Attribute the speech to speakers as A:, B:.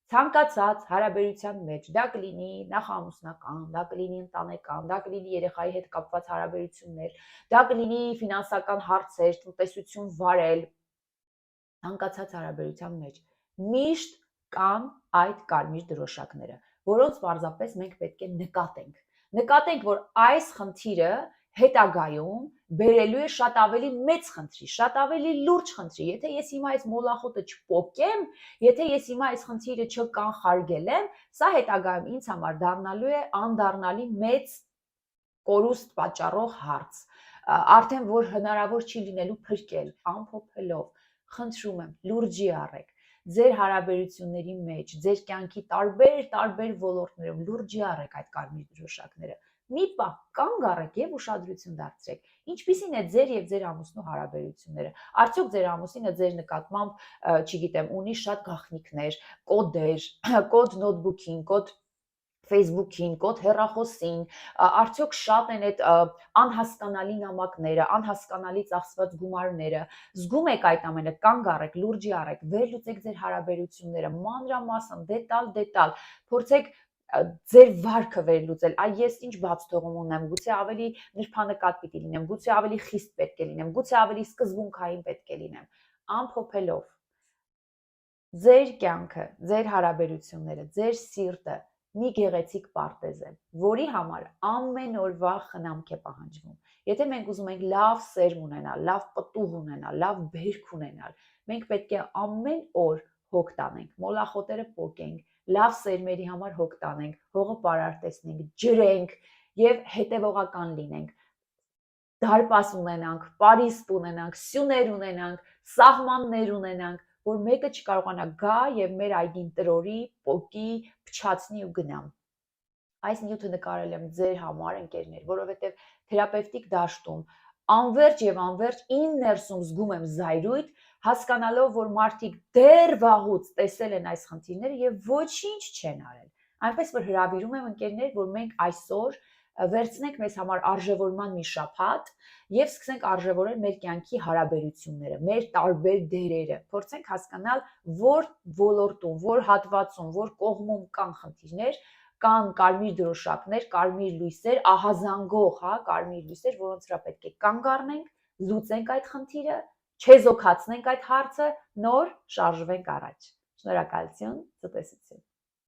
A: Ցանկացած հարաբերության մեջ, դա կլինի նախամուսնական, դա կլինի ընտանեկան, դա կլինի երեխայի հետ կապված հարաբերություններ, դա կլինի ֆինանսական հարցեր, տնտեսություն վարել, ցանկացած հարաբերության մեջ միշտ կան այդ կարմիր դրոշակները, որոնց պարզապես մենք պետք է նկատենք, որ այս խնդիրը հետագայում բերելու է շատ ավելի մեծ խնդրի, շատ ավելի լուրջ խնդրի, եթե ես հիմա այս մոլախոտը չպոկեմ, եթե ես հիմա այս խնդիրը չկանխարգելեմ, սա հետագայում ինձ համար դառնալու է անդառնալի մեծ կորուստ պատճառող հարց, արդեն որ հնարավոր չի լինելու փրկել, ամփոփելով, խնդրում եմ, լուրջի առեք, ձեր հարաբերությունների մեջ, ձեր կյանքի տարբեր ոլորտներում լուրջի առեք այդ կարմիր դրոշակները, մի պահ կանգ առեք եւ ուշադրություն դարձրեք, ինչպիսին է ձեր եւ ձեր ամուսնու հարաբերությունները, արդյոք ձեր ամուսինը ձեր նկատմամբ, չգիտեմ, ունի շատ գաղտնիքներ, կոդեր, կոդ նոթբուքին, կոդ Facebook-ին, կոդ հեռախոսին, արդյոք շատ են այդ անհասկանալի նամակները, անհասկանալի ծախսված գումարները, զգում եք այդ ամենը, կանգ առեք, լուրջի առեք, վերլուծեք ձեր հարաբերությունները, մանրամասն, դետալ, փորձեք ձեր վարքը վերլուծել, ես ինչ բաց թողում ունեմ, գուցե ավելի նրբանկատ պիտի լինեմ, գուցե ավելի խիստ պետք է լինեմ, գուցե ավելի սկզբունքային պետք է լինեմ, ամփոփելով ձեր կյանքը, ձեր հարաբերությունները, ձեր սիրտը մի գեղեցիկ պարտեզ է, որի համար ամեն օրվա խնամք է պահանջվում։ Եթե մենք ուզում ենք լավ սերմ ունենալ, լավ պտուղ ունենալ, լավ բերք ունենալ, մենք պետք է ամեն օր հոգ տանենք, մոլախոտերը պոկենք, լավ սերմերի համար հոգ տանենք, հողը պարարտեցնենք, ջրենք եւ հետեւողական լինենք։ Դարպաս ունենանք, պարիսպ ունենանք, սյուներ ունենանք, սահմաններ ունենանք, որ մեկը չկարողանա գա եւ մեր այգին տրորի, պոկի, փչացնի ու գնամ։ Այս նյութը նկարել եմ ձեր համար, ընկերներ, որովհետեւ թերապևտիկ դաշտում անverջ եւ անverջ իմ ներսում զգում եմ զայրույթ, հասկանալով, որ մարդիկ դեռ վաղուց տեսել են այս խնդիրները եւ ոչինչ չեն արել։ Այնպես որ հրավիրում եմ ընկերներ, որ մենք այսօր վերցնենք մեզ համար արժևորման մի շաբաթ եւ սկսենք արժևորել մեր կյանքի հարաբերությունները, մեր տարբեր դերերը, փորձենք հասկանալ, որ ոլորտում, որ հատվածում, որ կողմում կան խնդիրներ, կան կարմիր դրոշակներ, կարմիր լույսեր, ահազանգող, կարմիր լույսեր, որոնց վրա պետք է կանգ առնենք, լուծենք այդ խնդիրը, չեզոքացնենք այդ հարցը, նոր շարժվենք առաջ։ Շնորհակալություն, ցտեսություն։